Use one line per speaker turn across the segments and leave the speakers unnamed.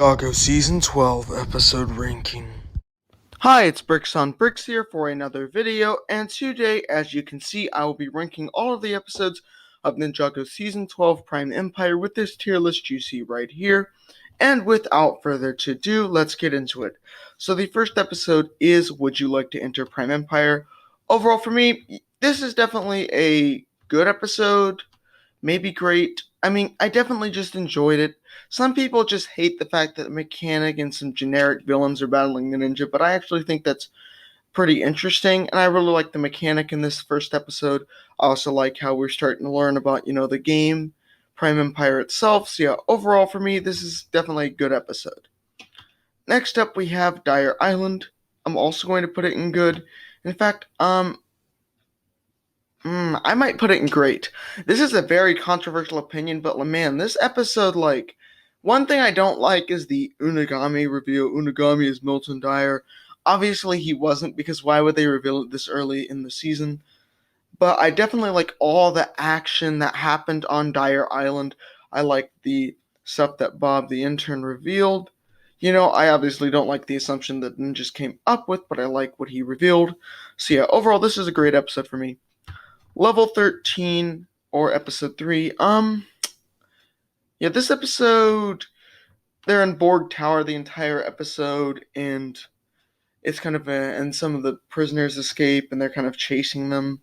Ninjago Season 12 Episode Ranking. Hi, it's Bricks on Bricks here for another video, and today, as you can see, I will be ranking all of the episodes of Ninjago Season 12 Prime Empire with this tier list you see right here. And without further ado, let's get into it. So the first episode is Would You Like to Enter Prime Empire? Overall, for me, this is definitely a good episode. Maybe great. I mean, I definitely just enjoyed it. Some people just hate the fact that the mechanic and some generic villains are battling the ninja, but I actually think that's pretty interesting, and I really like the mechanic in this first episode. I also like how we're starting to learn about, the game, Prime Empire itself. So yeah, overall for me, this is definitely a good episode. Next up, we have Dire Island. I'm also going to put it in good. In fact, I might put it in great. This is a very controversial opinion, but man, this episode, one thing I don't like is the Unagami reveal. Unagami is Milton Dyer. Obviously, he wasn't, because why would they reveal it this early in the season? But I definitely like all the action that happened on Dyer Island. I like the stuff that Bob the intern revealed. I obviously don't like the assumption that ninjas came up with, but I like what he revealed. So yeah, overall, this is a great episode for me. Level 13 or episode 3. Yeah, this episode, they're in Borg Tower the entire episode, and it's kind of and some of the prisoners escape, and they're kind of chasing them,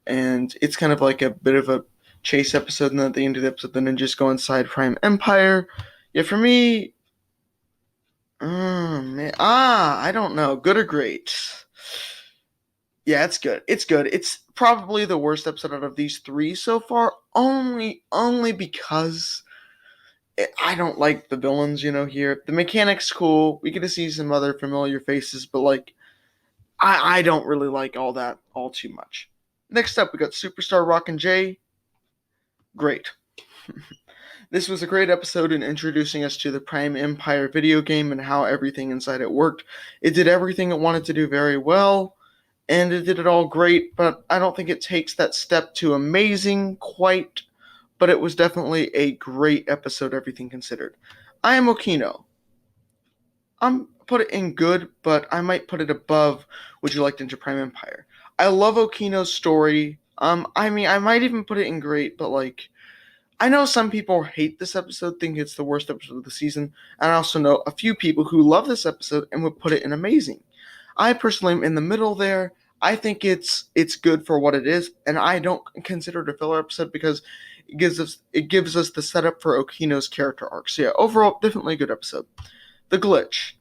and it's kind of like a bit of a chase episode, and then at the end of the episode, the ninjas go inside Prime Empire. Yeah, for me, I don't know, good or great? Yeah, it's good. It's good. It's probably the worst episode out of these three so far, only because I don't like the villains, here. The mechanic's cool. We get to see some other familiar faces, but I don't really like all that all too much. Next up, we got Superstar Rockin' J. Great. This was a great episode in introducing us to the Prime Empire video game and how everything inside it worked. It did everything it wanted to do very well, and it did it all great, but I don't think it takes that step to amazing quite, but it was definitely a great episode, everything considered. I am Okino. I'm put it in good, but I might put it above Would You Like to Enter Prime Empire. I love Okino's story. I mean, I might even put it in great, but I know some people hate this episode, think it's the worst episode of the season, and I also know a few people who love this episode and would put it in amazing. I personally am in the middle there. I think it's good for what it is, and I don't consider it a filler episode because it gives us the setup for Okino's character arc. So yeah, overall, definitely a good episode. The Glitch.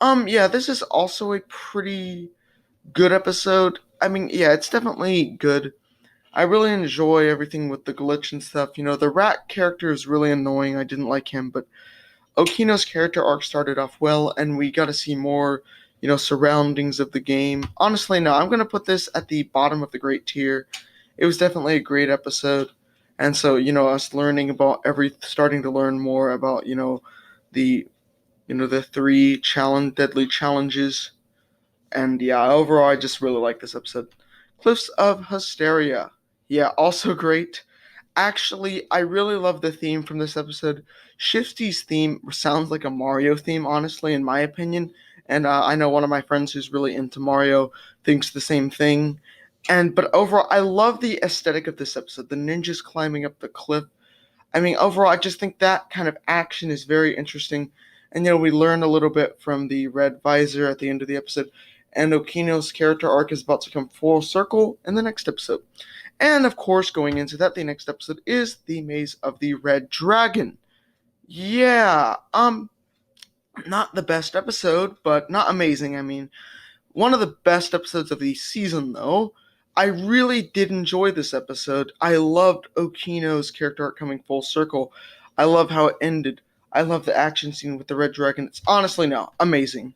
Yeah, this is also a pretty good episode. I mean, yeah, it's definitely good. I really enjoy everything with the glitch and stuff. The rat character is really annoying. I didn't like him, but Okino's character arc started off well, and we got to see more, surroundings of the game. Honestly, no, I'm going to put this at the bottom of the great tier. It was definitely a great episode. And so, us learning about starting to learn more about, the, the three deadly challenges. And yeah, overall, I just really like this episode. Cliffs of Hysteria. Yeah, also great. Actually, I really love the theme from this episode. Shifty's theme sounds like a Mario theme, honestly, in my opinion. And I know one of my friends who's really into Mario thinks the same thing. But overall, I love the aesthetic of this episode. The ninjas climbing up the cliff. I mean, overall, I just think that kind of action is very interesting. And we learn a little bit from the red visor at the end of the episode. And Okino's character arc is about to come full circle in the next episode. And of course, going into that, the next episode is The Maze of the Red Dragon. Yeah, not the best episode, but not amazing. I mean, one of the best episodes of the season, though. I really did enjoy this episode. I loved Okino's character arc coming full circle. I love how it ended. I love the action scene with the Red Dragon. It's honestly, no, amazing.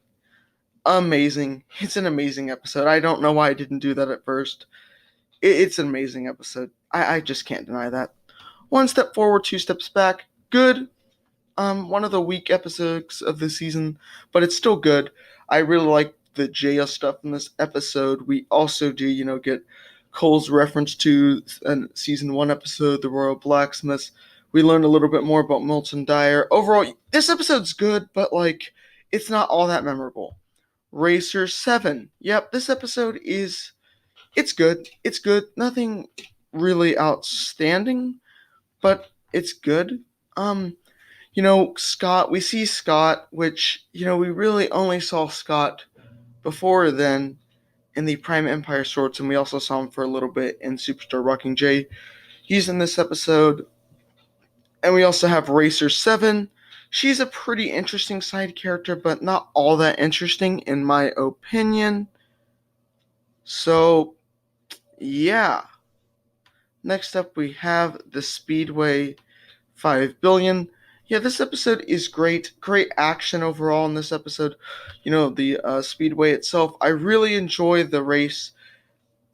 Amazing. It's an amazing episode. I don't know why I didn't do that at first. It's an amazing episode. I just can't deny that. One step forward, two steps back. Good. One of the weak episodes of the season, but it's still good. I really like the jail stuff in this episode. We also do, get Cole's reference to season 1 episode, The Royal Blacksmiths, We learn a little bit more about Milton Dyer. Overall, this episode's good, but like, it's not all that memorable. Racer 7. Yep, this episode is. It's good. It's good. Nothing really outstanding, but it's good. Scott, we see Scott, which, we really only saw Scott before then in the Prime Empire Swords, and we also saw him for a little bit in Superstar Rocking J. He's in this episode. And we also have Racer 7. She's a pretty interesting side character, but not all that interesting in my opinion. So, yeah. Next up, we have the Speedway 5 billion. Yeah, this episode is great. Great action overall in this episode. The Speedway itself. I really enjoy the race.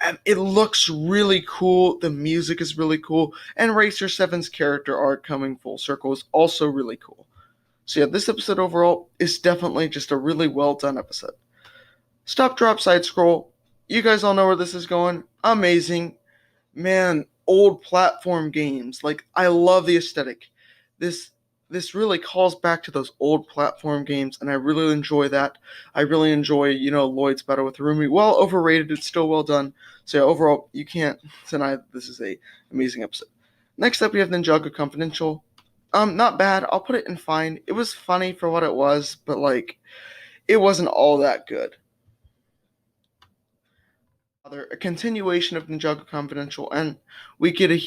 And it looks really cool. The music is really cool. And Racer 7's character arc coming full circle is also really cool. So yeah, this episode overall is definitely just a really well done episode. Stop, drop, side scroll. You guys all know where this is going. Amazing. Man, old platform games. Like, I love the aesthetic. This really calls back to those old platform games, and I really enjoy that. I really enjoy, Lloyd's battle with Rumi. Well overrated, it's still well done. So yeah, overall, you can't deny this is a amazing episode. Next up, we have Ninjago Confidential. Not bad. I'll put it in fine. It was funny for what it was, but like, it wasn't all that good. A continuation of Ninjago Confidential, and we get a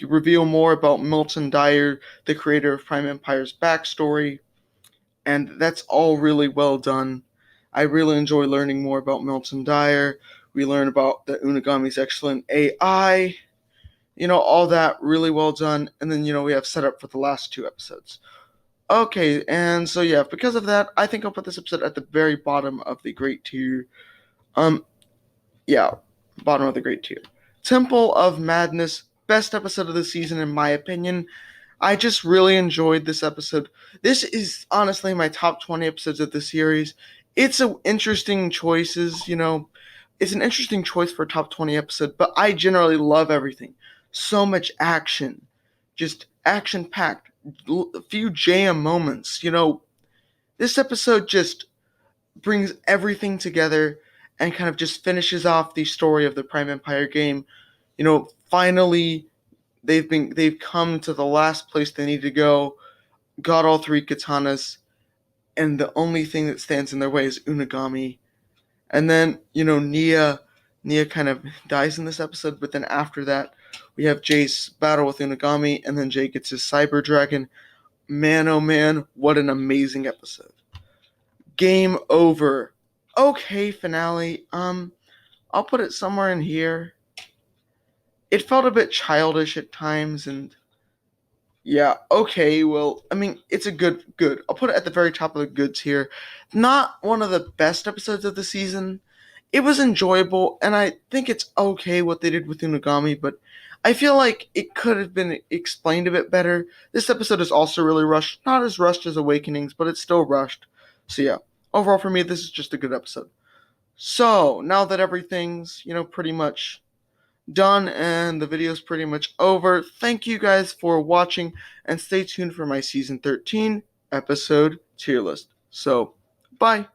reveal more about Milton Dyer, the creator of Prime Empire's backstory, and that's all really well done. I really enjoy learning more about Milton Dyer. We learn about the Unagami's excellent AI, all that really well done, and then, we have set up for the last two episodes. Okay, and so yeah, because of that, I think I'll put this episode at the very bottom of the great tier. Yeah, bottom of the great tier. Temple of Madness, best episode of the season in my opinion. I just really enjoyed this episode. This is honestly my top 20 episodes of the series. It's an interesting choices, It's an interesting choice for a top 20 episode, but I generally love everything. So much action. Just action-packed. A few jam moments, This episode just brings everything together and kind of just finishes off the story of the Prime Empire game. Finally they've come to the last place they need to go, got all three katanas, and the only thing that stands in their way is Unagami. And then, Nia kind of dies in this episode, but then after that, we have Jay's battle with Unagami, and then Jay gets his Cyber Dragon. Man, oh man, what an amazing episode. Game over. Okay, finale. I'll put it somewhere in here. It felt a bit childish at times, and yeah, okay, well, I mean, it's a good. I'll put it at the very top of the goods here. Not one of the best episodes of the season. It was enjoyable, and I think it's okay what they did with Unagami, but I feel like it could have been explained a bit better. This episode is also really rushed. Not as rushed as Awakenings, but it's still rushed. So yeah, overall for me, this is just a good episode. So, now that everything's, pretty much done and the video's pretty much over, thank you guys for watching, and stay tuned for my Season 13 episode tier list. So, bye!